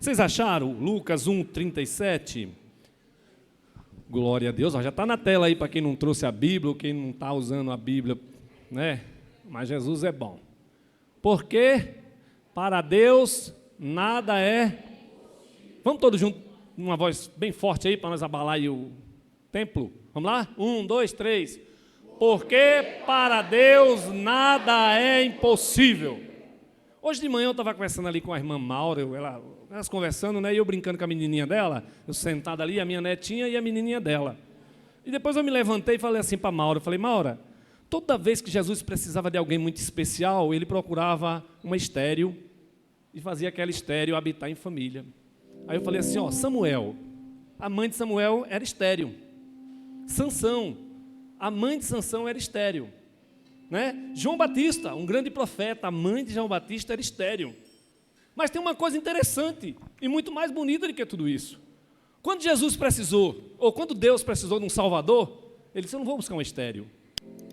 Vocês acharam? Lucas 1:37. Glória a Deus. Ó, já está na tela aí para quem não trouxe a Bíblia ou quem não está usando a Bíblia, né? Mas Jesus é bom. Porque para Deus nada é... Vamos todos juntos, uma voz bem forte aí para nós abalar aí o templo. Vamos lá? 1, 2, 3. Porque para Deus nada é impossível. Hoje de manhã eu estava conversando ali com a irmã Maura, elas conversando, né, e eu brincando com a menininha dela, eu sentado ali, a minha netinha e a menininha dela. E depois eu me levantei e falei assim para a Maura, Maura, toda vez que Jesus precisava de alguém muito especial, ele procurava uma estéril e fazia aquela estéril habitar em família. Aí eu falei assim, ó, Samuel, a mãe de Samuel era estéril. Sansão, a mãe de Sansão era estéril. Né? João Batista, um grande profeta, a mãe de João Batista era estéril. Mas tem uma coisa interessante e muito mais bonita do que tudo isso. Quando Jesus precisou, ou quando Deus precisou de um Salvador, ele disse, eu não vou buscar uma estéril,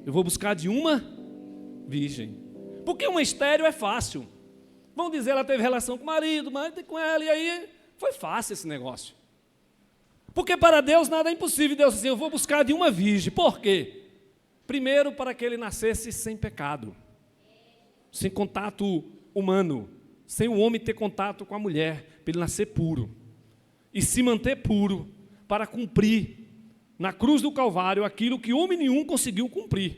eu vou buscar de uma virgem. Porque uma estéril é fácil. Vão dizer, ela teve relação com o marido com ela, e aí foi fácil esse negócio. Porque para Deus nada é impossível. Deus disse, eu vou buscar de uma virgem. Por quê? Primeiro, para que ele nascesse sem pecado, sem contato humano, sem o homem ter contato com a mulher, para ele nascer puro e se manter puro, para cumprir na cruz do Calvário aquilo que homem nenhum conseguiu cumprir.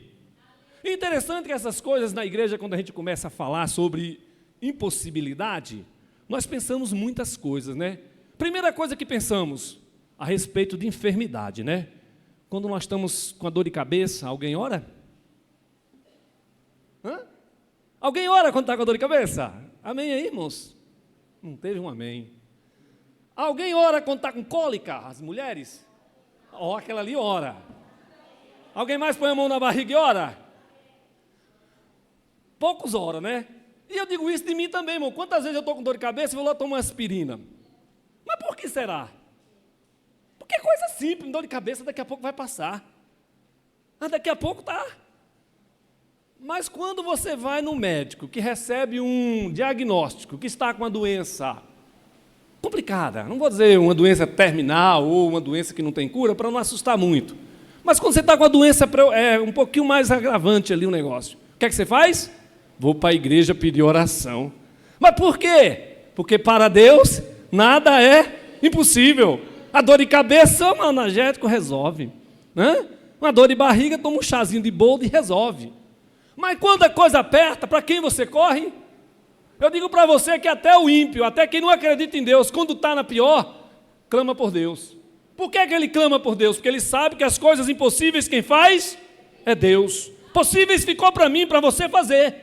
E interessante que essas coisas na igreja, quando a gente começa a falar sobre impossibilidade, nós pensamos muitas coisas, né? Primeira coisa que pensamos, a respeito de enfermidade, né? Quando nós estamos com a dor de cabeça, alguém ora? Alguém ora quando está com a dor de cabeça? Amém aí, irmãos? Não teve um amém. Alguém ora quando está com cólica? As mulheres? Ó, aquela ali ora. Alguém mais põe a mão na barriga e ora? Poucos oram, né? E eu digo isso de mim também, irmão. Quantas vezes eu estou com dor de cabeça e vou lá tomar uma aspirina? Mas por que será? Porque é coisa simples, dor de cabeça daqui a pouco vai passar. Daqui a pouco tá. Mas quando você vai no médico, que recebe um diagnóstico, que está com uma doença complicada, não vou dizer uma doença terminal ou uma doença que não tem cura, para não assustar muito. Mas quando você está com a doença um pouquinho mais agravante ali o negócio, o que é que você faz? Vou para a igreja pedir oração. Mas por quê? Porque para Deus nada é impossível. A dor de cabeça, um analgésico resolve. Né? Uma dor de barriga, toma um chazinho de boldo e resolve. Mas quando a coisa aperta, para quem você corre? Eu digo para você que até o ímpio, até quem não acredita em Deus, quando está na pior, clama por Deus. Por que ele clama por Deus? Porque ele sabe que as coisas impossíveis quem faz é Deus. Possíveis ficou para mim, para você fazer.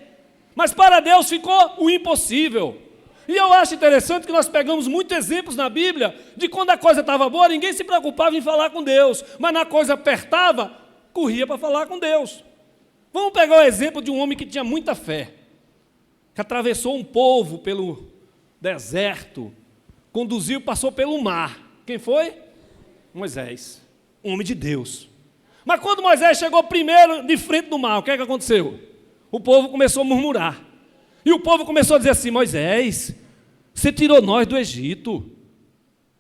Mas para Deus ficou o impossível. E eu acho interessante que nós pegamos muitos exemplos na Bíblia de quando a coisa estava boa, ninguém se preocupava em falar com Deus, mas na coisa apertava, corria para falar com Deus. Vamos pegar o exemplo de um homem que tinha muita fé, que atravessou um povo pelo deserto, passou pelo mar. Quem foi? Moisés, um homem de Deus. Mas quando Moisés chegou primeiro de frente do mar, o que é que aconteceu? O povo começou a murmurar. E o povo começou a dizer assim, Moisés, você tirou nós do Egito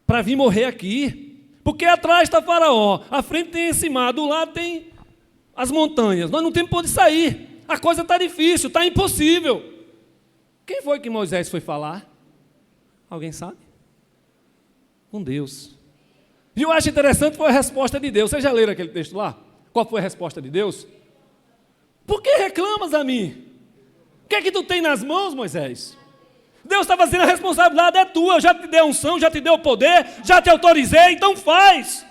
para vir morrer aqui. Porque atrás está Faraó, à frente tem esse mar, do lado tem as montanhas. Nós não temos para onde sair. A coisa está difícil, está impossível. Quem foi que Moisés foi falar? Alguém sabe? Com Deus. E eu acho interessante foi a resposta de Deus. Vocês já leram aquele texto lá? Qual foi a resposta de Deus? Por que reclamas a mim? O que é que tu tem nas mãos, Moisés? Deus está fazendo, a responsabilidade é tua. Eu já te dei a unção, já te dei o poder, já te autorizei, então faz.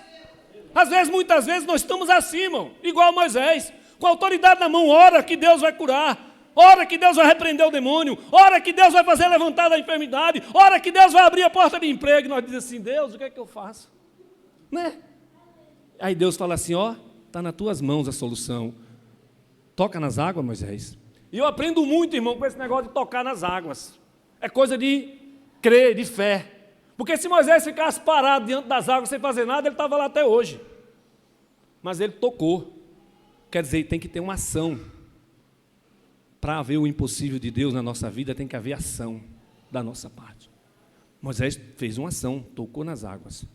Às vezes, muitas vezes, nós estamos assim, irmão, igual Moisés, com a autoridade na mão, ora que Deus vai curar, ora que Deus vai repreender o demônio, ora que Deus vai fazer levantar da enfermidade, ora que Deus vai abrir a porta de emprego. E nós dizemos assim, Deus, o que é que eu faço? Né? Aí Deus fala assim, ó, está nas tuas mãos a solução. Toca nas águas, Moisés. E eu aprendo muito, irmão, com esse negócio de tocar nas águas. É coisa de crer, de fé. Porque se Moisés ficasse parado diante das águas sem fazer nada, ele estava lá até hoje. Mas ele tocou. Quer dizer, tem que ter uma ação. Para haver o impossível de Deus na nossa vida, tem que haver ação da nossa parte. Moisés fez uma ação, tocou nas águas.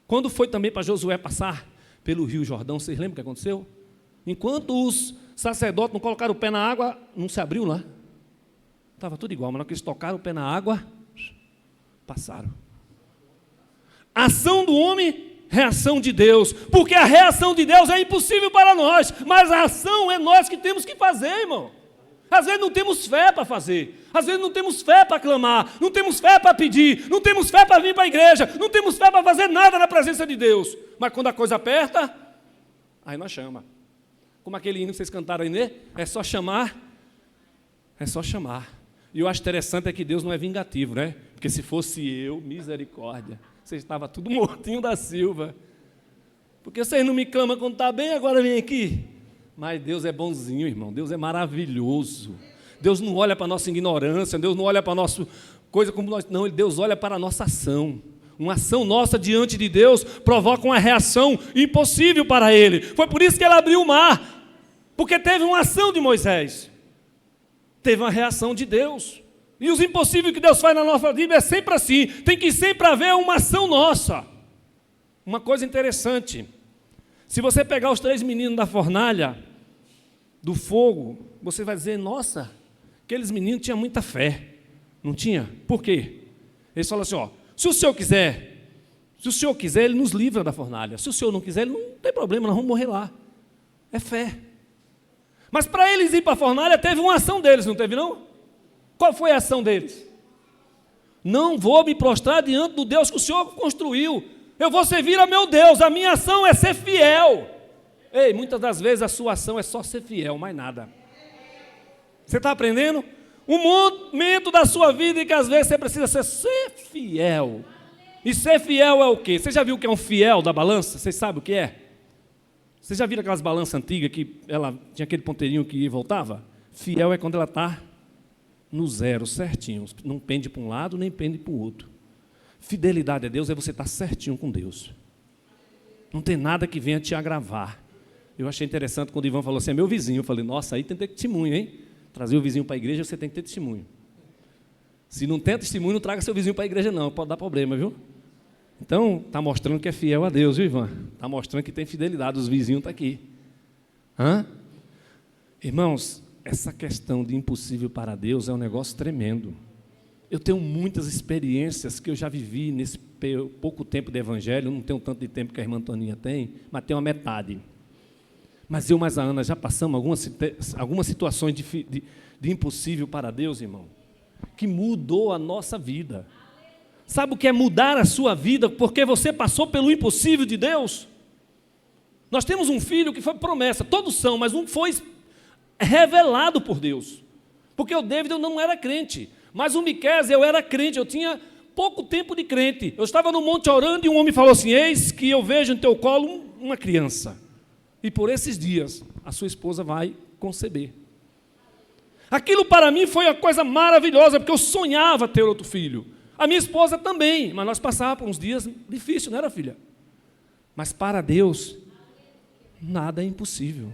Quando foi também para Josué passar pelo rio Jordão, vocês lembram o que aconteceu? Enquanto os sacerdotes não colocaram o pé na água, não se abriu lá. Estava tudo igual, mas na hora que eles tocaram o pé na água, passaram. Ação do homem, reação de Deus. Porque a reação de Deus é impossível para nós, mas a ação é nós que temos que fazer, irmão. Às vezes não temos fé para fazer, às vezes não temos fé para clamar, não temos fé para pedir, não temos fé para vir para a igreja, não temos fé para fazer nada na presença de Deus. Mas quando a coisa aperta, aí nós chama. Como aquele hino que vocês cantaram aí, né? É só chamar, é só chamar. E eu acho interessante é que Deus não é vingativo, né? Porque se fosse eu, misericórdia, você estava tudo mortinho da Silva. Porque vocês não me clamam quando está bem, agora vem aqui. Mas Deus é bonzinho, irmão. Deus é maravilhoso. Deus não olha para a nossa ignorância, Deus não olha para a nossa coisa como nós. Não, Deus olha para a nossa ação. Uma ação nossa diante de Deus provoca uma reação impossível para Ele. Foi por isso que Ele abriu o mar. Porque teve uma ação de Moisés. Teve uma reação de Deus. E os impossíveis que Deus faz na nossa vida é sempre assim. Tem que sempre haver uma ação nossa. Uma coisa interessante. Se você pegar os 3 meninos da fornalha, do fogo, você vai dizer, nossa, aqueles meninos tinham muita fé. Não tinha? Por quê? Eles falam assim, ó, se o Senhor quiser, Ele nos livra da fornalha. Se o Senhor não quiser, Ele não tem problema, nós vamos morrer lá. É fé. Mas para eles ir para a fornalha, teve uma ação deles, não teve não? Qual foi a ação deles? Não vou me prostrar diante do Deus que o Senhor construiu. Eu vou servir a meu Deus, a minha ação é ser fiel. Ei, muitas das vezes a sua ação é só ser fiel, mais nada. Você está aprendendo? Um momento da sua vida em que às vezes você precisa ser fiel. E ser fiel é o quê? Você já viu o que é um fiel da balança? Vocês sabem o que é? Você já viram aquelas balanças antigas que ela tinha aquele ponteirinho que ia e voltava? Fiel é quando ela está no zero, certinho. Não pende para um lado, nem pende para o outro. Fidelidade a Deus é você estar certinho com Deus. Não tem nada que venha te agravar. Eu achei interessante quando o Ivan falou assim, é meu vizinho. Eu falei, nossa, aí tem que ter testemunho, hein? Trazer o vizinho para a igreja, você tem que ter testemunho. Se não tem testemunho, não traga seu vizinho para a igreja não, pode dar problema, viu? Então, está mostrando que é fiel a Deus, viu, Ivan? Está mostrando que tem fidelidade, os vizinhos estão aqui. Hã? Irmãos, essa questão de impossível para Deus é um negócio tremendo. Eu tenho muitas experiências que eu já vivi nesse pouco tempo de evangelho, não tenho tanto de tempo que a irmã Toninha tem, mas tenho a metade. Mas eu mais a Ana já passamos algumas situações de impossível para Deus, irmão, que mudou a nossa vida. Sabe o que é mudar a sua vida porque você passou pelo impossível de Deus? Nós temos um filho que foi promessa, todos são, mas um foi revelado por Deus. Porque o David eu não era crente, mas o Miqueias eu era crente, eu tinha pouco tempo de crente. Eu estava no monte orando e um homem falou assim, eis que eu vejo em teu colo uma criança. E por esses dias a sua esposa vai conceber. Aquilo para mim foi uma coisa maravilhosa, porque eu sonhava ter outro filho. A minha esposa também, mas nós passávamos por uns dias difíceis, não era, filha? Mas para Deus, nada é impossível.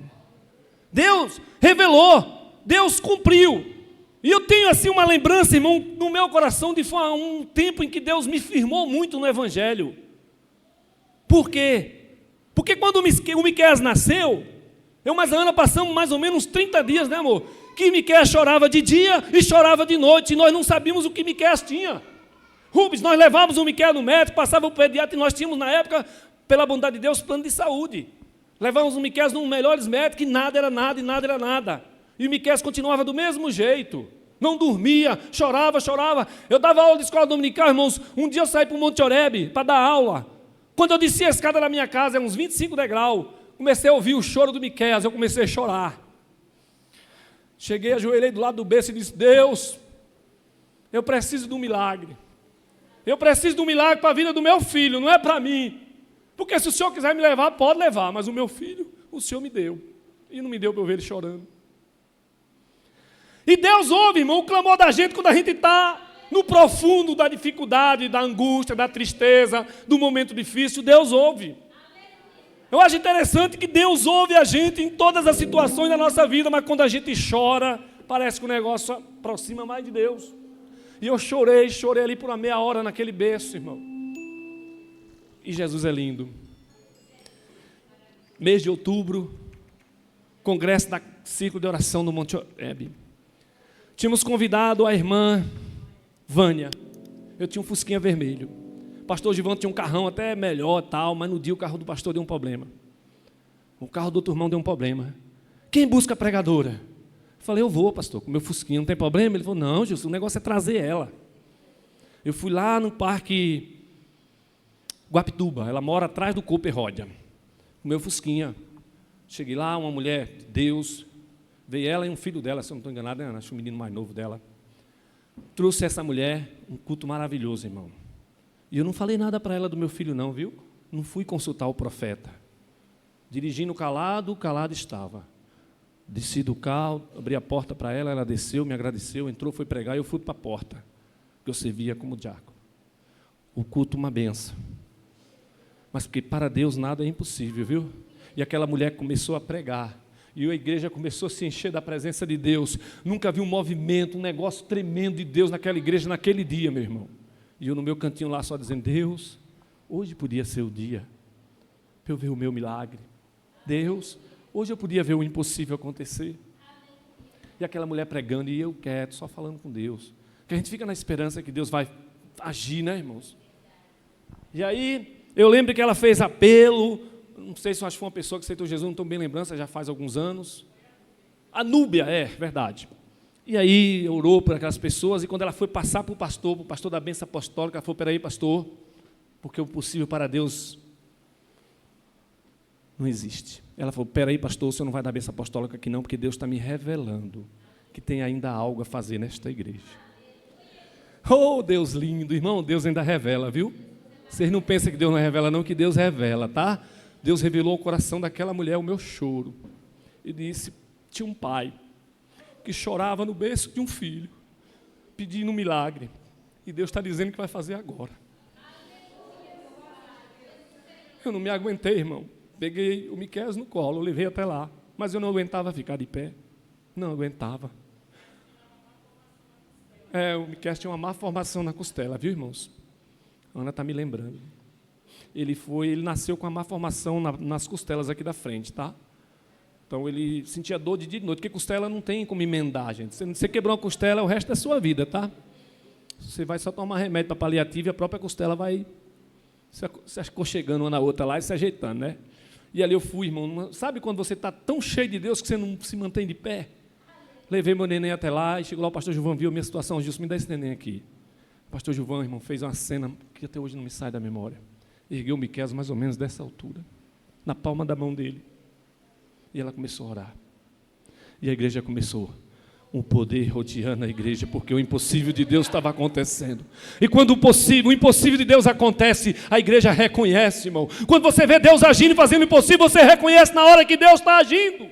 Deus revelou, Deus cumpriu. E eu tenho assim uma lembrança, irmão, no meu coração de um tempo em que Deus me firmou muito no Evangelho. Por quê? Porque quando o Miqueias nasceu, eu mais a Ana passamos mais ou menos 30 dias, né, amor? Que Miqueias chorava de dia e chorava de noite, e nós não sabíamos o que Miqueias tinha. Rubens, nós levávamos o Miqueias no médico, passava o pediatra, e nós tínhamos na época, pela bondade de Deus, plano de saúde. Levávamos o Miqueias nos melhores médicos, e nada era nada, e nada era nada. E o Miqueias continuava do mesmo jeito. Não dormia, chorava. Eu dava aula de escola dominical, irmãos. Um dia eu saí para o Monte Oreb para dar aula. Quando eu desci a escada da minha casa, uns 25 degraus, comecei a ouvir o choro do Miqueias, eu comecei a chorar. Cheguei, ajoelhei do lado do berço e disse, Deus, eu preciso de um milagre. Eu preciso de um milagre para a vida do meu filho, não é para mim. Porque se o Senhor quiser me levar, pode levar, mas o meu filho, o Senhor me deu. E não me deu para eu ver ele chorando. E Deus ouve, irmão, o clamor da gente quando a gente está no profundo da dificuldade, da angústia, da tristeza, do momento difícil, Deus ouve. Eu acho interessante que Deus ouve a gente em todas as situações da nossa vida, mas quando a gente chora, parece que o negócio aproxima mais de Deus. E eu chorei ali por uma meia hora naquele berço, irmão. E Jesus é lindo. Mês de outubro, congresso da Círculo de Oração no Monte Horebe. Tínhamos convidado a irmã Vânia. Eu tinha um fusquinha vermelho. O pastor Givão tinha um carrão até melhor, tal, mas no dia o carro do pastor deu um problema. O carro do outro irmão deu um problema. Quem busca a pregadora? Eu falei, eu vou, pastor, com meu fusquinha, não tem problema? Ele falou, não, Jesus, o negócio é trazer ela. Eu fui lá no Parque Guapituba, ela mora atrás do Cooper Rodia. O meu fusquinha. Cheguei lá, uma mulher de Deus, veio ela e um filho dela, se eu não estou enganado, acho que o menino mais novo dela. Trouxe essa mulher, um culto maravilhoso, irmão. E eu não falei nada para ela do meu filho não, viu? Não fui consultar o profeta. Dirigindo calado, calado estava. Desci do carro, abri a porta para ela, ela desceu, me agradeceu, entrou, foi pregar e eu fui para a porta, que eu servia como diácono. O culto uma benção. Mas porque para Deus nada é impossível, viu? E aquela mulher começou a pregar. E a igreja começou a se encher da presença de Deus. Nunca vi um movimento, um negócio tremendo de Deus naquela igreja, naquele dia, meu irmão. E eu no meu cantinho lá só dizendo, Deus, hoje podia ser o dia para eu ver o meu milagre. Deus, hoje eu podia ver o impossível acontecer. E aquela mulher pregando, e eu quieto, só falando com Deus. Que a gente fica na esperança que Deus vai agir, né, irmãos? E aí, eu lembro que ela fez apelo, não sei se eu acho que foi uma pessoa que aceitou Jesus, não estou bem lembrando, já faz alguns anos. A Núbia, verdade. E aí, orou por aquelas pessoas, e quando ela foi passar para o pastor da bênção apostólica, ela falou, peraí, pastor, porque o possível para Deus não existe. Ela falou, peraí, pastor, o senhor não vai dar bênção apostólica aqui não, porque Deus está me revelando que tem ainda algo a fazer nesta igreja. Oh, Deus lindo, irmão, Deus ainda revela, viu? Vocês não pensam que Deus não revela não, que Deus revela, tá? Deus revelou ao coração daquela mulher o meu choro. E disse, tinha um pai que chorava no berço de um filho, pedindo um milagre. E Deus está dizendo que vai fazer agora. Eu não me aguentei, irmão. Peguei o Miqueias no colo, levei até lá. Mas eu não aguentava ficar de pé. Não aguentava. O Miqueias tinha uma má formação na costela, viu, irmãos? A Ana está me lembrando. Ele nasceu com uma má formação nas costelas aqui da frente, tá? Então ele sentia dor de dia e de noite, porque costela não tem como emendar, gente. Você quebrou uma costela, é o resto da sua vida, tá? Você vai só tomar remédio para paliativo e a própria costela vai se aconchegando uma na outra lá e se ajeitando, né? E ali eu fui, irmão. Sabe quando você está tão cheio de Deus que você não se mantém de pé? Levei meu neném até lá e chegou lá o pastor Gilvão, viu a minha situação. Gilson, me dá esse neném aqui. O pastor Gilvão, irmão, fez uma cena que até hoje não me sai da memória. Ergueu o Miqueias mais ou menos dessa altura, na palma da mão dele. E ela começou a orar. E a igreja começou. Um poder rodeando a igreja, porque o impossível de Deus estava acontecendo. E quando o impossível de Deus acontece, a igreja reconhece, irmão. Quando você vê Deus agindo e fazendo o impossível, você reconhece na hora que Deus está agindo.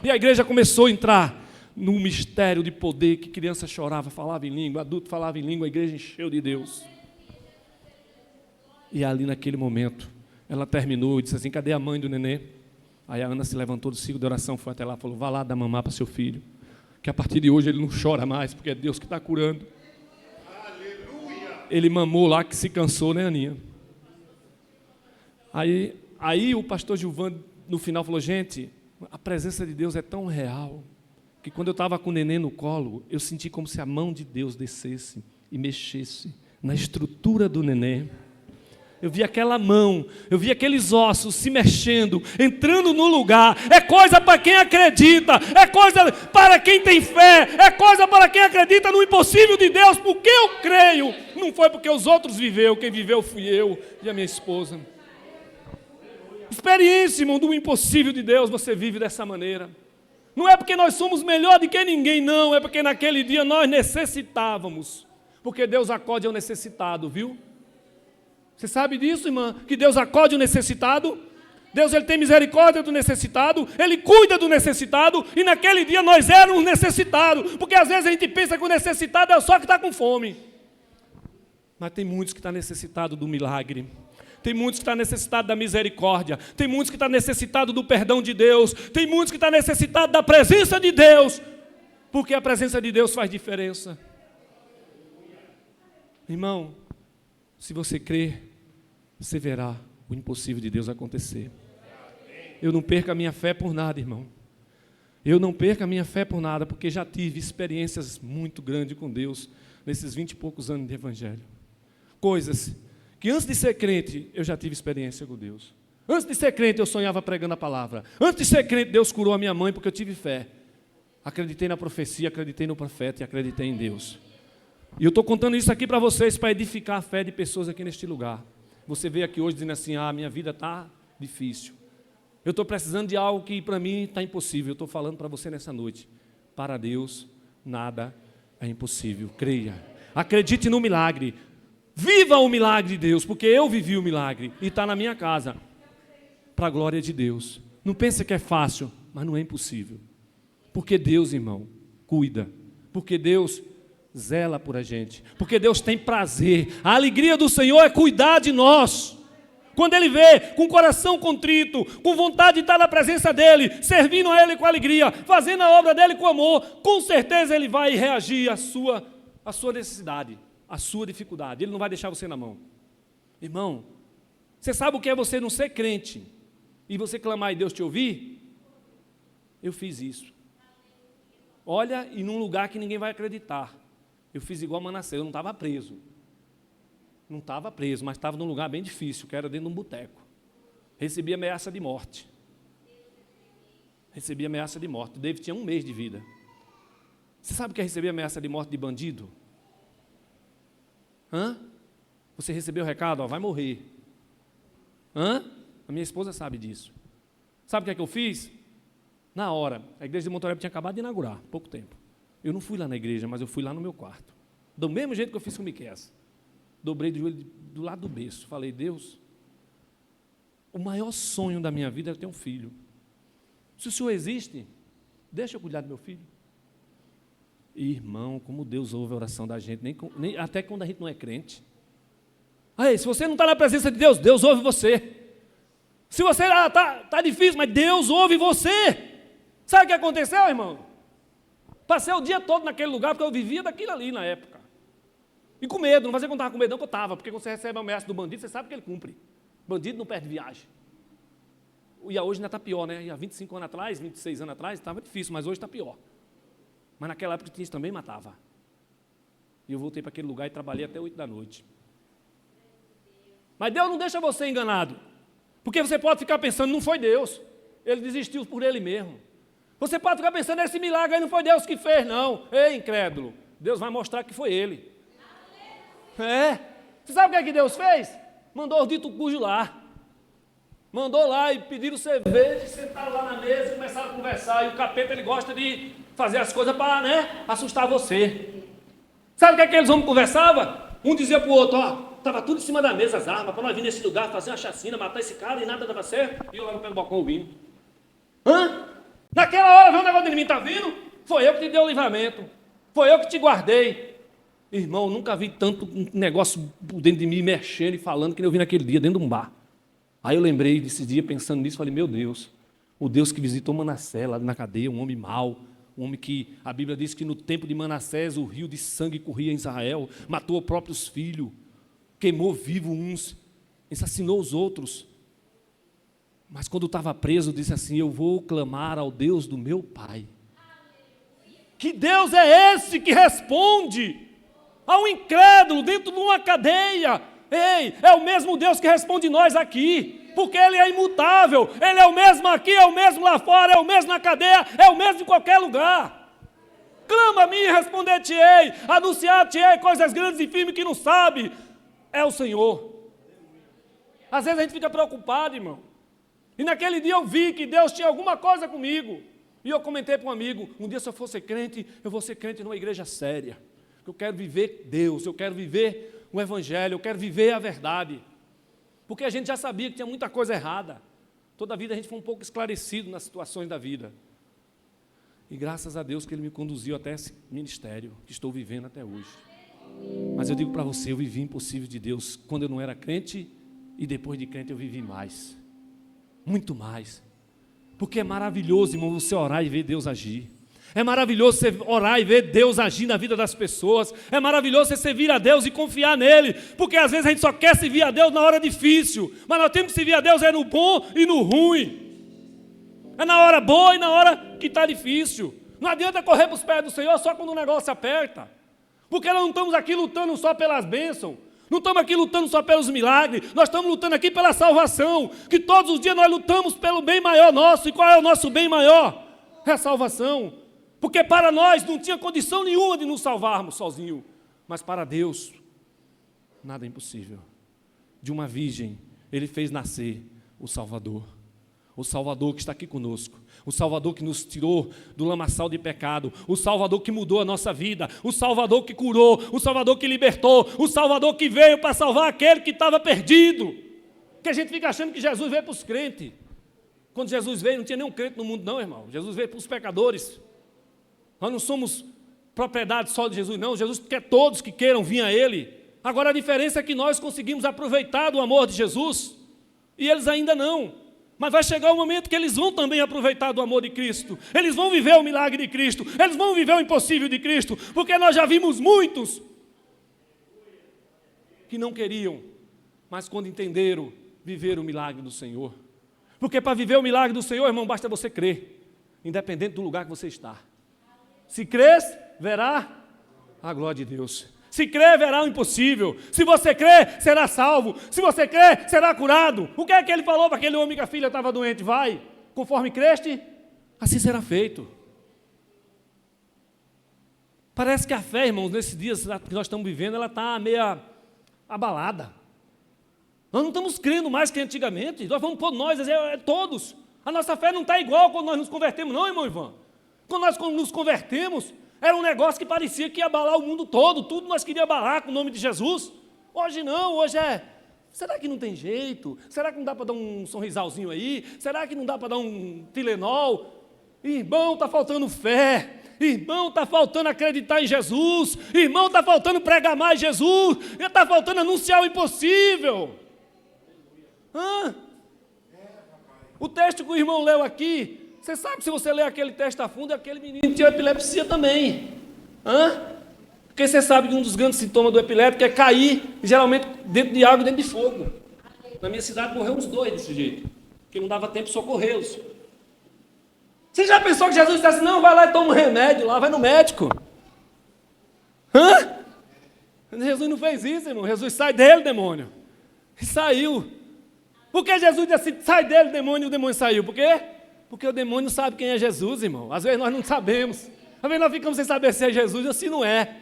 E a igreja começou a entrar num mistério de poder, que criança chorava, falava em língua, adulto falava em língua, a igreja encheu de Deus. E ali naquele momento, ela terminou e disse assim, cadê a mãe do nenê? Aí a Ana se levantou do ciclo de oração, foi até lá e falou, vá lá dar mamar para seu filho, que a partir de hoje ele não chora mais, porque é Deus que está curando. Aleluia. Ele mamou lá que se cansou, né, Aninha? Aí o pastor Gilvan, no final, falou, gente, a presença de Deus é tão real, que quando eu estava com o neném no colo, eu senti como se a mão de Deus descesse e mexesse na estrutura do neném. Eu vi aquela mão, eu vi aqueles ossos se mexendo, entrando no lugar. É coisa para quem acredita, é coisa para quem tem fé, é coisa para quem acredita no impossível de Deus, porque eu creio. Não foi porque os outros viveu, quem viveu fui eu e a minha esposa. Experiência, irmão, do impossível de Deus, você vive dessa maneira. Não é porque nós somos melhor do que ninguém, não, é porque naquele dia nós necessitávamos. Porque Deus acode ao necessitado, viu? Você sabe disso, irmã? Que Deus acode o necessitado? Deus, Ele tem misericórdia do necessitado, Ele cuida do necessitado, e naquele dia nós éramos necessitados, porque às vezes a gente pensa que o necessitado é só que está com fome. Mas tem muitos que estão necessitados do milagre, tem muitos que estão necessitados da misericórdia, tem muitos que estão necessitados do perdão de Deus, tem muitos que estão necessitados da presença de Deus, porque a presença de Deus faz diferença. Irmão, se você crer, você verá o impossível de Deus acontecer. Eu não perco a minha fé por nada, irmão. Eu não perco a minha fé por nada, porque já tive experiências muito grandes com Deus nesses 20 e poucos anos de evangelho. Coisas que antes de ser crente, eu já tive experiência com Deus. Antes de ser crente, eu sonhava pregando a palavra. Antes de ser crente, Deus curou a minha mãe porque eu tive fé. Acreditei na profecia, acreditei no profeta e acreditei em Deus. E eu estou contando isso aqui para vocês, para edificar a fé de pessoas aqui neste lugar. Você veio aqui hoje dizendo assim, minha vida está difícil. Eu estou precisando de algo que para mim está impossível. Eu estou falando para você nessa noite. Para Deus, nada é impossível. Creia. Acredite no milagre. Viva o milagre de Deus, porque eu vivi o milagre e está na minha casa. Para a glória de Deus. Não pense que é fácil, mas não é impossível. Porque Deus, irmão, cuida. Porque Deus zela por a gente. Porque Deus tem prazer. A alegria do Senhor é cuidar de nós. Quando Ele vê com o coração contrito, com vontade de estar na presença dEle, servindo a Ele com alegria, fazendo a obra dEle com amor, com certeza Ele vai reagir à sua necessidade, à sua dificuldade. Ele não vai deixar você na mão. Irmão, você sabe o que é você não ser crente e você clamar e Deus te ouvir? Eu fiz isso. Olha, e num lugar que ninguém vai acreditar. Eu fiz igual Manassés, eu não estava preso. Não estava preso, mas estava num lugar bem difícil, que era dentro de um boteco. Recebi ameaça de morte. Recebi ameaça de morte. O David tinha 1 mês de vida. Você sabe o que é receber ameaça de morte de bandido? Você recebeu o recado, vai morrer. A minha esposa sabe disso. Sabe o que é que eu fiz? Na hora, a igreja de Montoreba tinha acabado de inaugurar, pouco tempo. Eu não fui lá na igreja, mas eu fui lá no meu quarto. Do mesmo jeito que eu fiz com Miqueias. Dobrei de joelho do lado do berço. Falei, Deus, o maior sonho da minha vida é ter um filho. Se o Senhor existe, deixa eu cuidar do meu filho. Irmão, como Deus ouve a oração da gente, até quando a gente não é crente. Aí, se você não está na presença de Deus, Deus ouve você. Se você está difícil, mas Deus ouve você. Sabe o que aconteceu, irmão? Passei o dia todo naquele lugar, porque eu vivia daquilo ali na época. E com medo, não fazia que eu estava com medo, não, que eu estava, porque quando você recebe a ameaça do bandido, você sabe que ele cumpre. Bandido não perde viagem. E hoje ainda está pior, né? E há 25 anos atrás, 26 anos atrás, estava difícil, mas hoje está pior. Mas naquela época tinha isso também matava. E eu voltei para aquele lugar e trabalhei até 8 da noite. Mas Deus não deixa você enganado. Porque você pode ficar pensando, não foi Deus. Ele desistiu por ele mesmo. Você pode ficar pensando, esse milagre aí não foi Deus que fez, não. Ei, incrédulo, Deus vai mostrar que foi Ele. Você sabe o que Deus fez? Mandou os dito cujo lá. Mandou lá e pediram cerveja, sentaram lá na mesa e começaram a conversar. E o capeta, ele gosta de fazer as coisas para, assustar você. Sabe o que eles homens conversavam? Um dizia para o outro, estava tudo em cima da mesa, as armas, para nós vir nesse lugar, fazer uma chacina, matar esse cara e nada dava certo. E eu lá pelo balcão ouvindo. Naquela hora, vê um negócio de mim, está vindo? Foi eu que te dei o livramento. Foi eu que te guardei. Irmão, nunca vi tanto negócio dentro de mim, mexendo e falando, que nem eu vi naquele dia, dentro de um bar. Aí eu lembrei desse dia, pensando nisso, falei, meu Deus, o Deus que visitou Manassés lá na cadeia, um homem mau, um homem que, a Bíblia diz que no tempo de Manassés, o rio de sangue corria em Israel, matou os próprios filhos, queimou vivo uns, assassinou os outros. Mas quando estava preso, disse assim, eu vou clamar ao Deus do meu pai. Que Deus é esse que responde ao incrédulo dentro de uma cadeia? Ei, é o mesmo Deus que responde nós aqui, porque Ele é imutável, Ele é o mesmo aqui, é o mesmo lá fora, é o mesmo na cadeia, é o mesmo em qualquer lugar. Clama a mim e responder-te-ei, anunciar-te-ei coisas grandes e firmes que não sabe, é o Senhor. Às vezes a gente fica preocupado, irmão, e naquele dia eu vi que Deus tinha alguma coisa comigo, e eu comentei para um amigo, um dia se eu for ser crente, eu vou ser crente numa igreja séria, eu quero viver Deus, eu quero viver o Evangelho, eu quero viver a verdade. Porque a gente já sabia que tinha muita coisa errada. Toda a vida a gente foi um pouco esclarecido nas situações da vida. E graças a Deus que Ele me conduziu até esse ministério que estou vivendo até hoje. Mas eu digo para você, eu vivi impossível de Deus quando eu não era crente e depois de crente eu vivi mais. Muito mais. Porque é maravilhoso, irmão, você orar e ver Deus agir. É maravilhoso você orar e ver Deus agir na vida das pessoas. É maravilhoso você servir a Deus e confiar nele. Porque às vezes a gente só quer servir a Deus na hora difícil. Mas nós temos que servir a Deus no bom e no ruim. É na hora boa e na hora que está difícil. Não adianta correr para os pés do Senhor só quando o negócio aperta. Porque nós não estamos aqui lutando só pelas bênçãos. Não estamos aqui lutando só pelos milagres. Nós estamos lutando aqui pela salvação. Que todos os dias nós lutamos pelo bem maior nosso. E qual é o nosso bem maior? É a salvação. Porque para nós não tinha condição nenhuma de nos salvarmos sozinhos. Mas para Deus, nada é impossível. De uma virgem, Ele fez nascer o Salvador. O Salvador que está aqui conosco. O Salvador que nos tirou do lamaçal de pecado. O Salvador que mudou a nossa vida. O Salvador que curou. O Salvador que libertou. O Salvador que veio para salvar aquele que estava perdido. Que a gente fica achando que Jesus veio para os crentes. Quando Jesus veio, não tinha nenhum crente no mundo não, irmão. Jesus veio para os pecadores. Nós não somos propriedade só de Jesus, não. Jesus quer todos que queiram vir a Ele. Agora a diferença é que nós conseguimos aproveitar do amor de Jesus e eles ainda não. Mas vai chegar o momento que eles vão também aproveitar do amor de Cristo. Eles vão viver o milagre de Cristo. Eles vão viver o impossível de Cristo. Porque nós já vimos muitos que não queriam, mas quando entenderam, viveram o milagre do Senhor. Porque para viver o milagre do Senhor, irmão, basta você crer, independente do lugar que você está. Se crês, verá a glória de Deus. Se crer, verá o impossível. Se você crer, será salvo. Se você crer, será curado. O que é que ele falou para aquele homem que a filha estava doente? Vai, conforme creste, assim será feito. Parece que a fé, irmãos, nesses dias que nós estamos vivendo, ela está meio abalada. Nós não estamos crendo mais que antigamente. Nós vamos por nós, todos. A nossa fé não está igual quando nós nos convertemos, não, irmão Ivan. Quando nós nos convertemos, era um negócio que parecia que ia abalar o mundo todo. Tudo nós queríamos abalar com o nome de Jesus. Hoje não, hoje é... Será que não tem jeito? Será que não dá para dar um sorrisalzinho aí? Será que não dá para dar um Tilenol? Irmão, está faltando fé. Irmão, está faltando acreditar em Jesus. Irmão, está faltando pregar mais Jesus. Está faltando anunciar o impossível. O texto que o irmão leu aqui... Você sabe que se você ler aquele texto a fundo, aquele menino tinha epilepsia também. Porque você sabe que um dos grandes sintomas do epiléptico é cair, geralmente, dentro de água e dentro de fogo. Na minha cidade morreu uns 2 desse jeito, porque não dava tempo de socorrê-los. Você já pensou que Jesus disse assim, não, vai lá e toma um remédio lá, vai no médico. Jesus não fez isso, irmão. Jesus sai dele, demônio. E saiu. Por que Jesus disse assim, sai dele, demônio, e o demônio saiu? Por quê? Porque o demônio sabe quem é Jesus, irmão. Às vezes nós não sabemos. Às vezes nós ficamos sem saber se é Jesus ou se não é.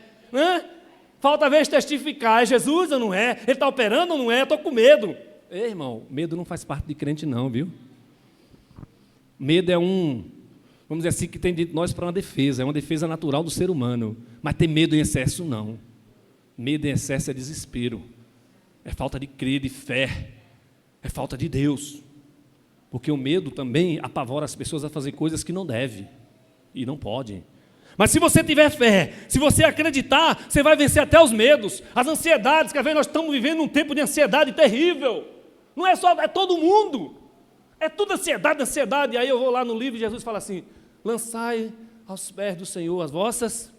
Falta às vezes testificar, é Jesus ou não é? Ele está operando ou não é? Eu estou com medo. Ei, irmão, medo não faz parte de crente não, viu? Medo é vamos dizer assim, que tem de nós para uma defesa. É uma defesa natural do ser humano. Mas ter medo em excesso, não. Medo em excesso é desespero. É falta de crer, de fé. É falta de Deus. Porque o medo também apavora as pessoas a fazer coisas que não devem e não podem. Mas se você tiver fé, se você acreditar, você vai vencer até os medos, as ansiedades, que às vezes nós estamos vivendo um tempo de ansiedade terrível. Não é só, é todo mundo. É tudo ansiedade, ansiedade. E aí eu vou lá no livro e Jesus fala assim, lançai aos pés do Senhor as vossas...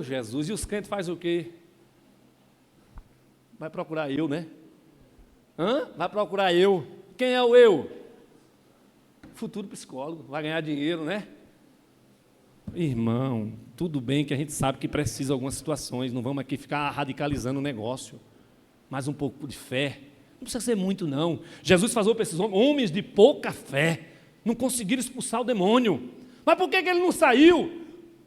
Jesus, e os crentes fazem o quê? Vai procurar eu, né? Vai procurar eu. Quem é o eu? Futuro psicólogo, vai ganhar dinheiro, né? Irmão, tudo bem que a gente sabe que precisa de algumas situações, não vamos aqui ficar radicalizando o negócio, mas um pouco de fé, não precisa ser muito não. Jesus falou para esses homens de pouca fé, não conseguiram expulsar o demônio. Mas por que ele não saiu?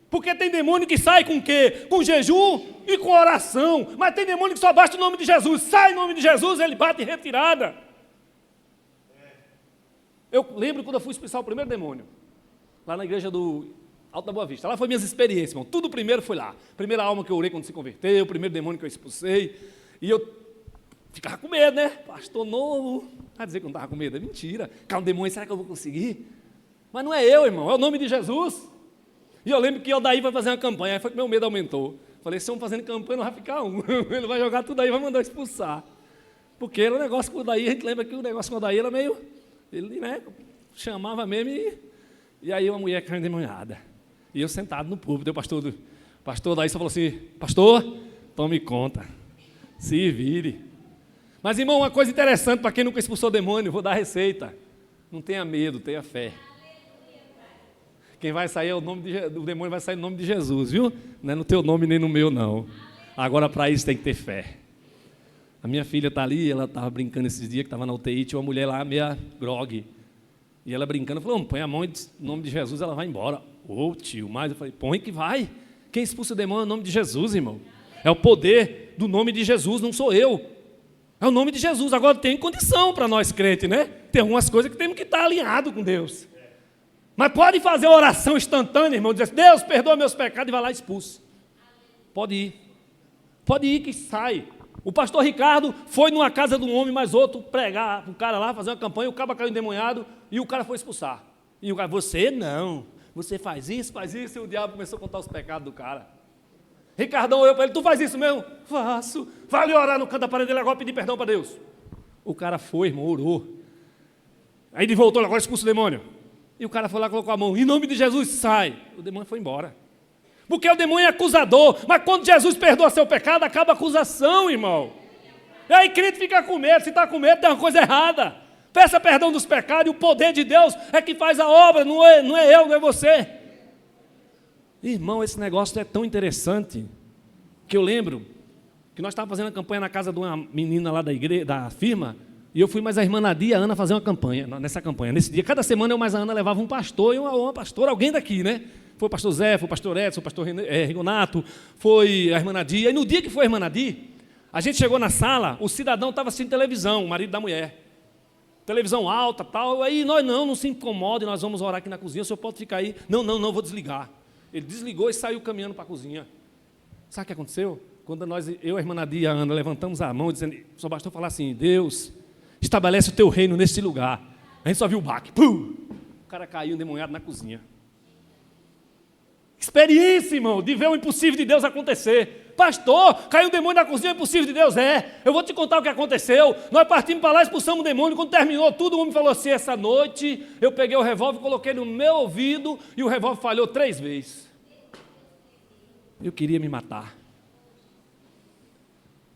Porque tem demônio que sai com o quê? Com jejum e com oração, mas tem demônio que só basta o nome de Jesus, sai o nome de Jesus, ele bate em retirada. Eu lembro quando eu fui expulsar o primeiro demônio, lá na igreja do Alto da Boa Vista. Lá foi minhas experiências, irmão. Tudo primeiro foi lá. Primeira alma que eu orei quando se converteu, o primeiro demônio que eu expulsei. E eu ficava com medo, né? Pastor novo. Vai dizer que eu não estava com medo. É mentira. Cara, um demônio, será que eu vou conseguir? Mas não é eu, irmão. É o nome de Jesus. E eu lembro que o Daí vai fazer uma campanha. Aí foi que meu medo aumentou. Falei, se eu fazendo campanha, não vai ficar um. Ele vai jogar tudo aí e vai mandar expulsar. Porque era um negócio com o Daí. A gente lembra que o negócio com o Daí era meio... Ele, né, chamava mesmo e aí uma mulher caiu endemoniada. E eu sentado no púlpito, o pastor daí só falou assim, pastor, tome conta, se vire. Mas, irmão, uma coisa interessante, para quem nunca expulsou demônio, vou dar a receita. Não tenha medo, tenha fé. Quem vai sair o demônio vai sair no nome de Jesus, viu? Não é no teu nome nem no meu, não. Agora, para isso, tem que ter fé. A minha filha está ali, ela estava brincando esses dias, que estava na UTI, tinha uma mulher lá, meia grogue. E ela brincando, falou, põe a mão no nome de Jesus, ela vai embora. Ô, tio, mas eu falei, põe que vai. Quem expulsa o demônio é o nome de Jesus, irmão. É o poder do nome de Jesus, não sou eu. É o nome de Jesus. Agora tem condição para nós crentes, né? Tem algumas coisas que temos que estar alinhados com Deus. Mas pode fazer uma oração instantânea, irmão, dizer assim, Deus, perdoa meus pecados, e vai lá e expulsa. Pode ir. Pode ir que sai. O pastor Ricardo foi numa casa de um homem, mais outro, pregar, o cara lá, fazer uma campanha, o cara caiu endemoniado, e o cara foi expulsar. E o cara, você não, você faz isso, e o diabo começou a contar os pecados do cara. Ricardão olhou para ele, tu faz isso mesmo? Faço. Vai ali orar no canto da parede dele agora, pedir perdão para Deus. O cara foi, irmão, orou. Aí ele voltou, agora expulsa o demônio. E o cara foi lá, colocou a mão, em nome de Jesus, sai. O demônio foi embora. Porque o demônio é acusador, mas quando Jesus perdoa seu pecado, acaba a acusação, irmão. E aí crente fica com medo, se está com medo tem uma coisa errada. Peça perdão dos pecados e o poder de Deus é que faz a obra, não é eu, não é você. Irmão, esse negócio é tão interessante, que eu lembro que nós estávamos fazendo a campanha na casa de uma menina lá da igreja, da firma, e eu fui mais a irmã Nadia e a Ana fazer uma campanha, nessa campanha. Nesse dia, cada semana eu mais a Ana levava um pastor e uma pastora, alguém daqui, né? Foi o pastor Zé, foi o pastor Edson, foi o pastor Rigonato, foi a irmã Nadia. E no dia que foi a irmã Nadia, a gente chegou na sala, o cidadão estava assistindo televisão, o marido da mulher. Televisão alta, tal, aí nós não se incomode, nós vamos orar aqui na cozinha, o senhor pode ficar aí. Não, vou desligar. Ele desligou e saiu caminhando para a cozinha. Sabe o que aconteceu? Quando eu, a irmã Nadia e a Ana levantamos a mão, dizendo, só bastou falar assim, Deus, estabelece o teu reino neste lugar. A gente só viu o baque. Pum! O cara caiu endemoniado na cozinha. Experiência, irmão, de ver o impossível de Deus acontecer. Pastor, caiu um demônio na cozinha, é impossível de Deus. Eu vou te contar o que aconteceu. Nós partimos para lá, expulsamos o demônio. Quando terminou tudo, o homem falou assim, essa noite eu peguei o revólver, coloquei no meu ouvido e o revólver falhou 3 vezes. Eu queria me matar.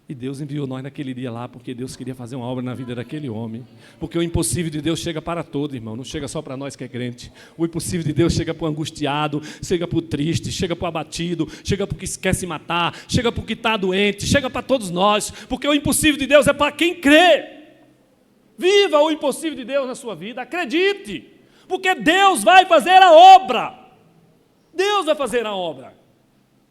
E Deus enviou nós naquele dia lá, porque Deus queria fazer uma obra na vida daquele homem. Porque o impossível de Deus chega para todo, irmão, não chega só para nós que é crente. O impossível de Deus chega para o angustiado, chega para o triste, chega para o abatido, chega para o que quer se matar, chega para o que está doente, chega para todos nós. Porque o impossível de Deus é para quem crê. Viva o impossível de Deus na sua vida, acredite. Porque Deus vai fazer a obra. Deus vai fazer a obra.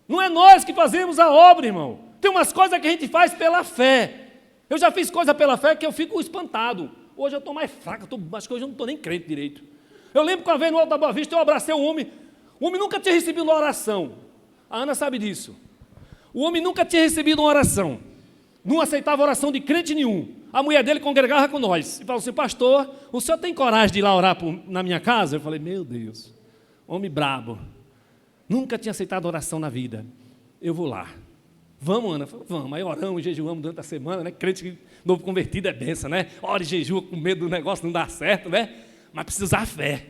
Não é nós que fazemos a obra, irmão. Tem umas coisas que a gente faz pela fé. Eu já fiz coisa pela fé que eu fico espantado. Hoje eu estou mais fraco, acho que hoje eu não estou nem crente direito. Eu lembro que uma vez no Alto da Boa Vista eu abracei um homem. O homem nunca tinha recebido uma oração. A Ana sabe disso. O homem nunca tinha recebido uma oração. Não aceitava oração de crente nenhum. A mulher dele congregava com nós. E falou assim, pastor, o senhor tem coragem de ir lá orar na minha casa? Eu falei, meu Deus, homem brabo. Nunca tinha aceitado oração na vida. Eu vou lá. Vamos, Ana? Falei, vamos. Aí oramos, jejuamos durante a semana, né? Crente novo convertido é benção, né? Ora e jejua com medo do negócio não dar certo, né? Mas precisa usar fé.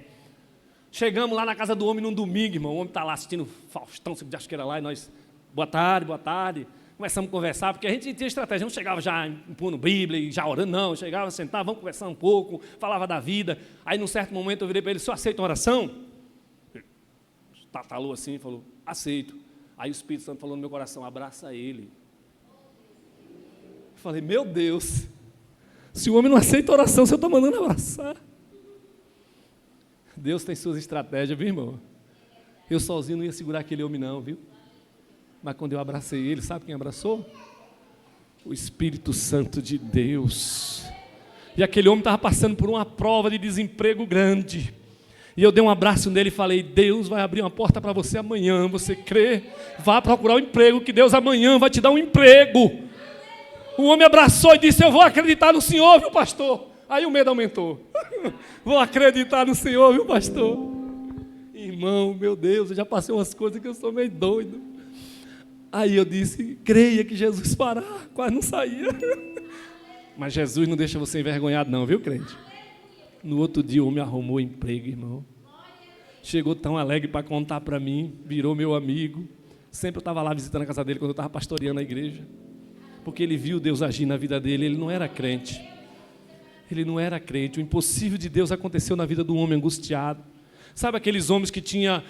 Chegamos lá na casa do homem num domingo, irmão. O homem está lá assistindo Faustão, se acho que era lá, e nós, boa tarde. Começamos a conversar, porque a gente tinha estratégia, não chegava já impondo Bíblia e já orando, não. Chegava, sentava, vamos conversar um pouco, falava da vida. Aí, num certo momento, eu virei para ele, só aceita uma oração? Tatalou assim e falou, aceito. Aí o Espírito Santo falou no meu coração, abraça ele. Eu falei, meu Deus, se o homem não aceita oração, você está mandando abraçar. Deus tem suas estratégias, viu, irmão? Eu sozinho não ia segurar aquele homem não, viu? Mas quando eu abracei ele, sabe quem abraçou? O Espírito Santo de Deus. E aquele homem estava passando por uma prova de desemprego grande. E eu dei um abraço nele e falei, Deus vai abrir uma porta para você amanhã, você crê? Vá procurar um emprego, que Deus amanhã vai te dar um emprego. O homem abraçou e disse, eu vou acreditar no Senhor, viu, pastor? Aí o medo aumentou. Vou acreditar no Senhor, viu, pastor? Irmão, meu Deus, eu já passei umas coisas que eu sou meio doido. Aí eu disse, creia que Jesus fará. Quase não saía. Mas Jesus não deixa você envergonhado não, viu, crente? No outro dia o homem arrumou emprego, irmão. Chegou tão alegre para contar para mim, virou meu amigo. Sempre eu estava lá visitando a casa dele quando eu estava pastoreando a igreja. Porque ele viu Deus agir na vida dele, ele não era crente. Ele não era crente, o impossível de Deus aconteceu na vida do homem angustiado. Sabe aqueles homens que tinham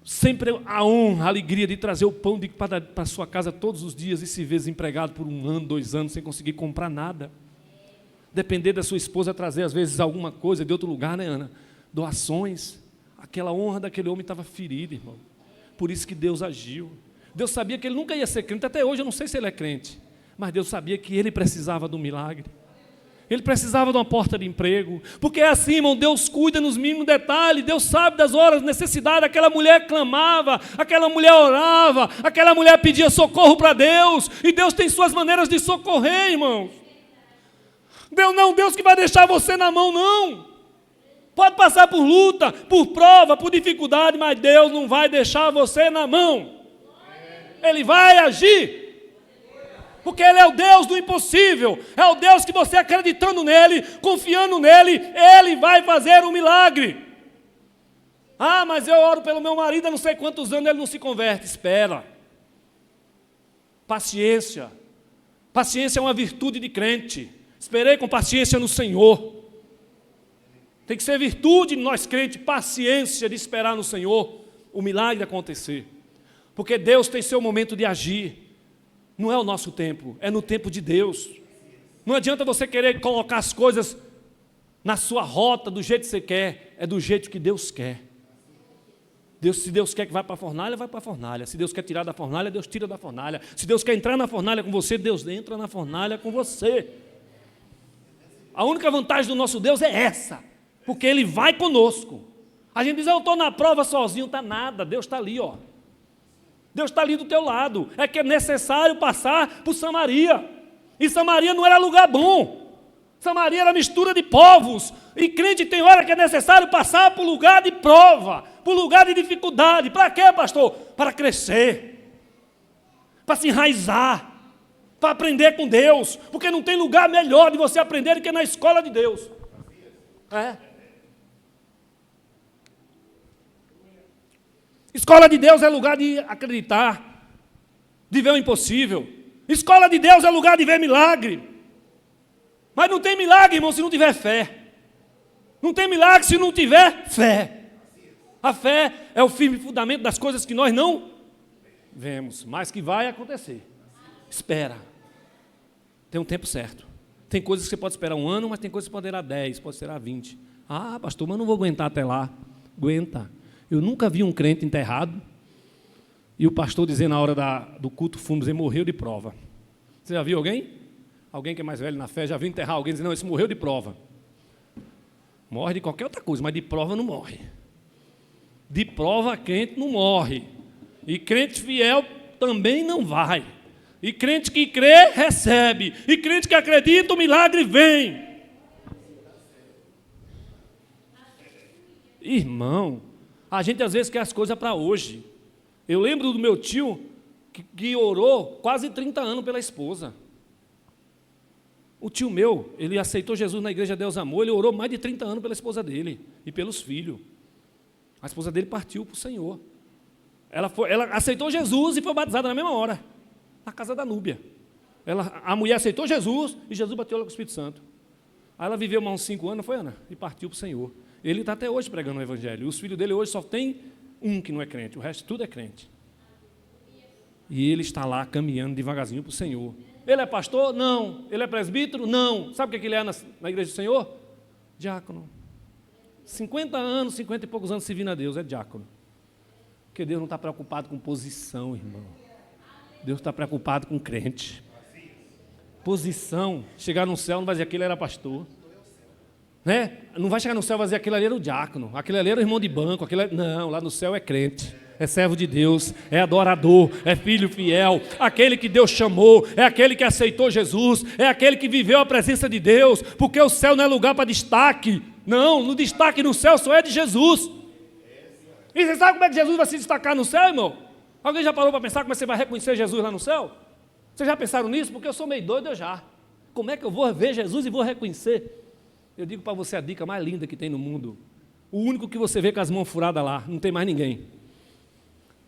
sempre a honra, a alegria de trazer o pão para a sua casa todos os dias e se ver desempregado por 1 ano, 2 anos, sem conseguir comprar nada. Depender da sua esposa trazer, às vezes, alguma coisa de outro lugar, né, Ana? Doações. Aquela honra daquele homem estava ferida, irmão. Por isso que Deus agiu. Deus sabia que ele nunca ia ser crente, até hoje eu não sei se ele é crente, mas Deus sabia que ele precisava de um milagre. Ele precisava de uma porta de emprego, porque é assim, irmão, Deus cuida nos mínimos detalhes, Deus sabe das horas de necessidade. Aquela mulher clamava, aquela mulher orava, aquela mulher pedia socorro para Deus, e Deus tem suas maneiras de socorrer, irmão. Deus não é um Deus que vai deixar você na mão, não. Pode passar por luta, por prova, por dificuldade, mas Deus não vai deixar você na mão. Ele vai agir. Porque Ele é o Deus do impossível, é o Deus que você acreditando nele, confiando nele, Ele vai fazer um milagre. Ah, mas eu oro pelo meu marido há não sei quantos anos, ele não se converte. Espera. Paciência. Paciência é uma virtude de crente. Esperei com paciência no Senhor. Tem que ser virtude de nós crentes, paciência de esperar no Senhor o milagre acontecer. Porque Deus tem seu momento de agir. Não é o nosso tempo, é no tempo de Deus. Não adianta você querer colocar as coisas na sua rota do jeito que você quer, é do jeito que Deus quer. Se Deus quer que vá para a fornalha, vai para a fornalha. Se Deus quer tirar da fornalha, Deus tira da fornalha. Se Deus quer entrar na fornalha com você, Deus entra na fornalha com você. A única vantagem do nosso Deus é essa, porque Ele vai conosco. A gente diz, eu estou na prova sozinho, está nada, Deus está ali, ó. Deus está ali do teu lado. É que é necessário passar por Samaria. E Samaria não era lugar bom. Samaria era mistura de povos. E crente tem hora que é necessário passar por lugar de prova, por lugar de dificuldade. Para quê, pastor? Para crescer. Para se enraizar. Para aprender com Deus. Porque não tem lugar melhor de você aprender do que na escola de Deus. É. Escola de Deus é lugar de acreditar, de ver o impossível. Escola de Deus é lugar de ver milagre. Mas não tem milagre, irmão, se não tiver fé. Não tem milagre se não tiver fé. A fé é o firme fundamento das coisas que nós não vemos, mas que vai acontecer. Espera. Tem um tempo certo. Tem coisas que você pode esperar 1 ano, mas tem coisas que pode esperar 10, pode esperar 20. Ah, pastor, mas eu não vou aguentar até lá. Aguenta. Eu nunca vi um crente enterrado e o pastor dizer na hora do culto fomos, ele morreu de prova. Você já viu alguém? Alguém que é mais velho na fé já viu enterrar alguém e dizer, não, esse morreu de prova. Morre de qualquer outra coisa, mas de prova não morre. De prova crente não morre. E crente fiel também não vai. E crente que crê, recebe. E crente que acredita, o milagre vem. Irmão, a gente às vezes quer as coisas para hoje. Eu lembro do meu tio que orou quase 30 anos pela esposa. O tio meu, ele aceitou Jesus na igreja Deus Amor, ele orou mais de 30 anos pela esposa dele e pelos filhos. A esposa dele partiu para o Senhor. Ela aceitou Jesus e foi batizada na mesma hora, na casa da Núbia. A mulher aceitou Jesus e Jesus bateu ela com o Espírito Santo. Aí ela viveu mais uns 5 anos, foi, Ana? E partiu para o Senhor. Ele está até hoje pregando o Evangelho. Os filhos dele hoje só tem um que não é crente, o resto tudo é crente. E ele está lá caminhando devagarzinho para o Senhor. Ele é pastor? Não. Ele é presbítero? Não. Sabe o que ele é na igreja do Senhor? Diácono. 50 anos, 50 e poucos anos servindo a Deus, é diácono. Porque Deus não está preocupado com posição, irmão. Deus está preocupado com crente. Posição, chegar no céu não vai dizer aquele era pastor. Né? Não vai chegar no céu e vai dizer aquele ali era o diácono, aquele ali era o irmão de banco, não, lá no céu é crente, é servo de Deus, é adorador, é filho fiel, aquele que Deus chamou, é aquele que aceitou Jesus, é aquele que viveu a presença de Deus, porque o céu não é lugar para destaque, não, no destaque no céu só é de Jesus. E você sabe como é que Jesus vai se destacar no céu, irmão? Alguém já parou para pensar como é que você vai reconhecer Jesus lá no céu? Vocês já pensaram nisso? Porque eu sou meio doido, eu já. Como é que eu vou ver Jesus e vou reconhecer? Eu digo para você a dica mais linda que tem no mundo. O único que você vê com as mãos furadas lá, não tem mais ninguém.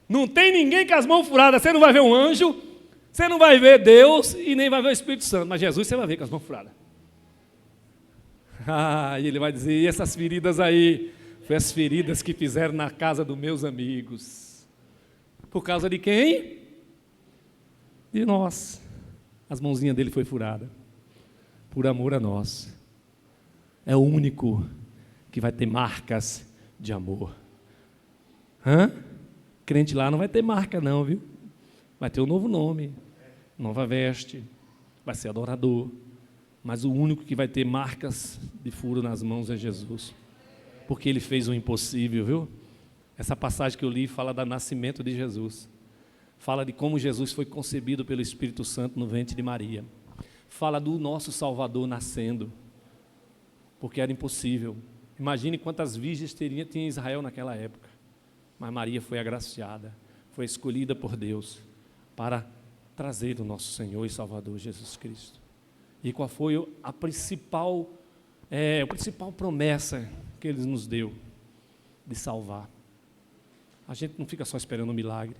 Não tem ninguém com as mãos furadas. Você não vai ver um anjo, você não vai ver Deus e nem vai ver o Espírito Santo. Mas Jesus você vai ver com as mãos furadas. E ele vai dizer, e essas feridas aí, foi as feridas que fizeram na casa dos meus amigos. Por causa de quem? De nós. As mãozinhas dele foi furada. Por amor a nós. É o único que vai ter marcas de amor. Crente lá não vai ter marca não, viu? Vai ter um novo nome, nova veste, vai ser adorador. Mas o único que vai ter marcas de furo nas mãos é Jesus. Porque ele fez o impossível, viu? Essa passagem que eu li fala do nascimento de Jesus. Fala de como Jesus foi concebido pelo Espírito Santo no ventre de Maria. Fala do nosso Salvador nascendo. Porque era impossível. Imagine quantas virgens tinha em Israel naquela época. Mas Maria foi agraciada, foi escolhida por Deus para trazer o nosso Senhor e Salvador Jesus Cristo. E qual foi a principal promessa que Ele nos deu? De salvar. A gente não fica só esperando um milagre.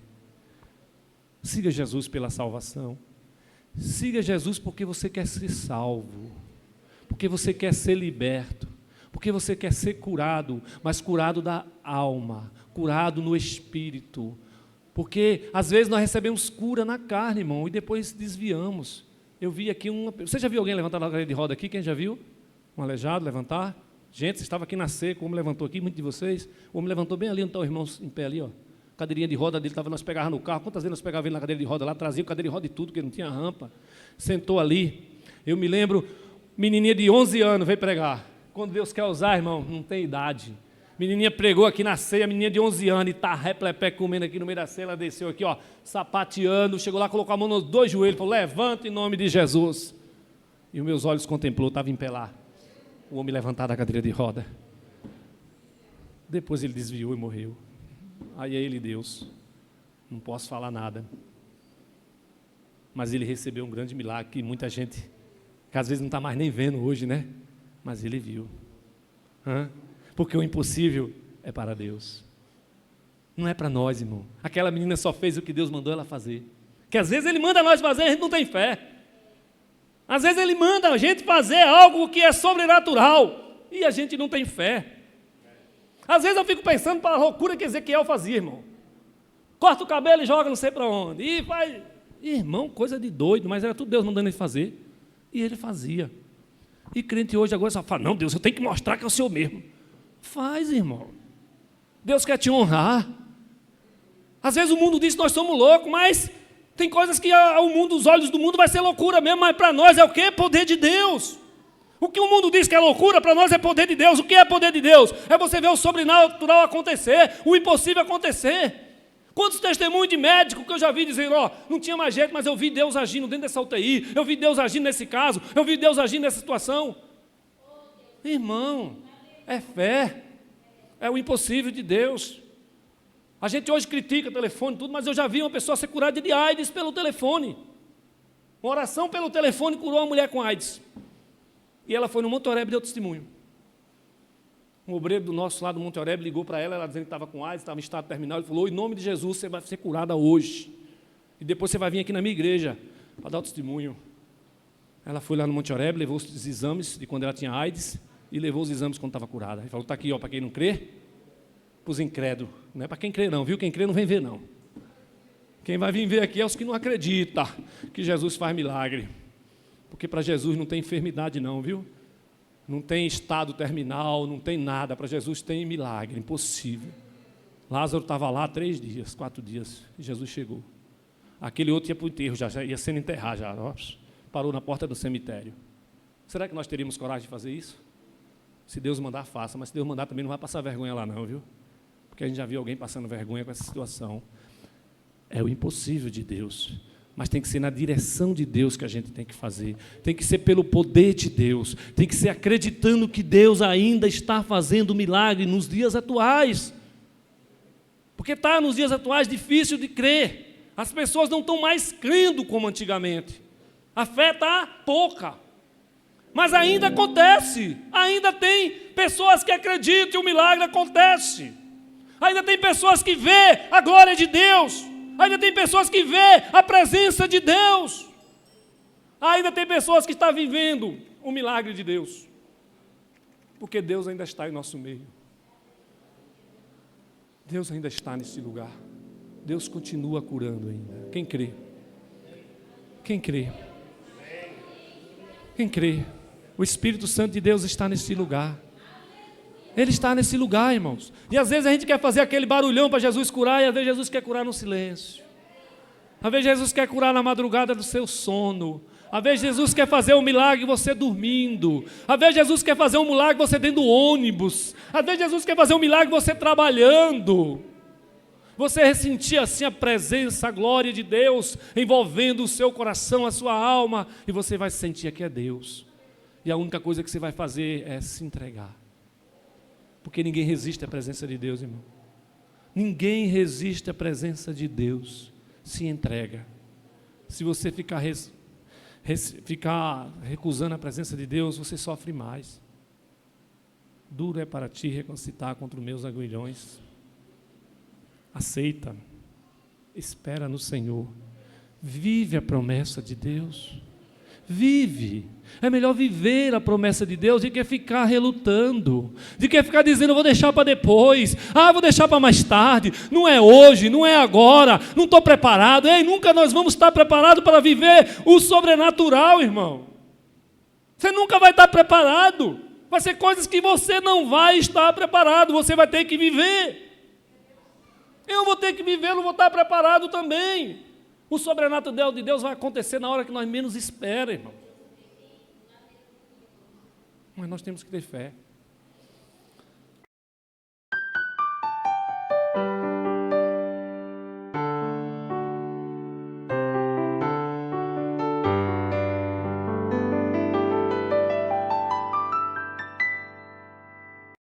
Siga Jesus pela salvação. Siga Jesus porque você quer ser salvo, porque você quer ser liberto, porque você quer ser curado, mas curado da alma, curado no espírito. Porque às vezes nós recebemos cura na carne, irmão, e depois desviamos. Eu vi aqui você já viu alguém levantar na cadeira de roda aqui? Quem já viu? Um aleijado levantar? Gente, você estava aqui na seca, o homem levantou aqui, muitos de vocês. O homem levantou bem ali, onde está o irmão em pé ali, ó. Cadeirinha de roda dele, nós pegávamos no carro. Quantas vezes nós pegávamos ele na cadeira de roda lá, trazia o cadeira de roda e tudo, porque não tinha rampa. Sentou ali. Eu me lembro, menininha de 11 anos veio pregar. Quando Deus quer usar, irmão, não tem idade. Menininha pregou aqui na ceia, menininha de 11 anos, e tá replepé comendo aqui no meio da ceia, ela desceu aqui, ó, sapateando, chegou lá, colocou a mão nos 2 joelhos, falou, levanta em nome de Jesus. E os meus olhos contemplou, estava em pé lá, o homem levantado da cadeira de roda. Depois ele desviou e morreu. Aí é ele Deus, não posso falar nada. Mas ele recebeu um grande milagre, que muita gente, que às vezes não está mais nem vendo hoje, né? Mas ele viu. Porque o impossível é para Deus. Não é para nós, irmão. Aquela menina só fez o que Deus mandou ela fazer. Que às vezes Ele manda nós fazer, a gente não tem fé. Às vezes Ele manda a gente fazer algo que é sobrenatural e a gente não tem fé. Às vezes eu fico pensando para a loucura que Ezequiel fazia, irmão. Corta o cabelo e joga não sei para onde. E faz... Irmão, coisa de doido, mas era tudo Deus mandando ele fazer. E ele fazia. E crente hoje agora só fala, não, Deus, eu tenho que mostrar que é o Senhor mesmo. Faz, irmão. Deus quer te honrar. Às vezes o mundo diz que nós somos loucos, mas tem coisas que ao mundo, os olhos do mundo vai ser loucura mesmo, mas para nós é o quê? Poder de Deus. O que o mundo diz que é loucura, para nós é poder de Deus. O que é poder de Deus? É você ver o sobrenatural acontecer, o impossível acontecer. Quantos testemunhos de médico que eu já vi dizendo, não tinha mais jeito, mas eu vi Deus agindo dentro dessa UTI, eu vi Deus agindo nesse caso, eu vi Deus agindo nessa situação. Irmão, é fé, é o impossível de Deus. A gente hoje critica o telefone e tudo, mas eu já vi uma pessoa ser curada de AIDS pelo telefone. Uma oração pelo telefone curou uma mulher com AIDS. E ela foi no Monte Oreb e deu testemunho. Um obreiro do nosso lá do Monte Oreb ligou para ela dizendo que estava com AIDS, estava em estado terminal. Ele falou, em nome de Jesus, você vai ser curada hoje. E depois você vai vir aqui na minha igreja para dar o testemunho. Ela foi lá no Monte Oreb, levou os exames de quando ela tinha AIDS e levou os exames quando estava curada. Ele falou, está aqui, para quem não crê, para os incrédulos. Não é para quem crê não, viu? Quem crê não vem ver não. Quem vai vir ver aqui é os que não acreditam que Jesus faz milagre. Porque para Jesus não tem enfermidade não, viu? Não tem estado terminal, não tem nada. Para Jesus tem milagre, impossível. Lázaro estava lá 3 dias, 4 dias, e Jesus chegou. Aquele outro ia para o enterro, já ia sendo enterrado, já parou na porta do cemitério. Será que nós teríamos coragem de fazer isso? Se Deus mandar, faça, mas se Deus mandar também não vai passar vergonha lá não, viu? Porque a gente já viu alguém passando vergonha com essa situação. É o impossível de Deus. Mas tem que ser na direção de Deus que a gente tem que fazer. Tem que ser pelo poder de Deus. Tem que ser acreditando que Deus ainda está fazendo milagre nos dias atuais. Porque está nos dias atuais difícil de crer. As pessoas não estão mais crendo como antigamente. A fé está pouca. Mas ainda acontece, ainda tem pessoas que acreditam e o milagre acontece. Ainda tem pessoas que vê a glória de Deus, ainda tem pessoas que vê a presença de Deus. Ainda tem pessoas que estão vivendo o milagre de Deus, porque Deus ainda está em nosso meio. Deus ainda está nesse lugar. Deus continua curando ainda. Quem crê? Quem crê? Quem crê? O Espírito Santo de Deus está nesse lugar. Ele está nesse lugar, irmãos. E às vezes a gente quer fazer aquele barulhão para Jesus curar, e às vezes Jesus quer curar no silêncio. Às vezes Jesus quer curar na madrugada do seu sono. Às vezes Jesus quer fazer um milagre você dormindo. Às vezes Jesus quer fazer um milagre você dentro do ônibus. Às vezes Jesus quer fazer um milagre você trabalhando. Você sentir assim a presença, a glória de Deus envolvendo o seu coração, a sua alma, e você vai sentir que é Deus. E a única coisa que você vai fazer é se entregar. Porque ninguém resiste à presença de Deus, irmão. Ninguém resiste à presença de Deus. Se entrega. Se você ficar recusando a presença de Deus, você sofre mais. Duro é para ti reconcitar contra os meus aguilhões. Aceita, espera no Senhor, vive a promessa de Deus, vive. É melhor viver a promessa de Deus do que ficar relutando, de que ficar dizendo, vou deixar para depois, vou deixar para mais tarde, não é hoje, não é agora, não estou preparado. Nunca nós vamos estar preparados para viver o sobrenatural, irmão. Você nunca vai estar preparado, vai ser coisas que você não vai estar preparado, você vai ter que viver. Eu vou ter que viver, não vou estar preparado também. O sobrenatural de Deus vai acontecer na hora que nós menos esperamos, irmão. Mas nós temos que ter fé.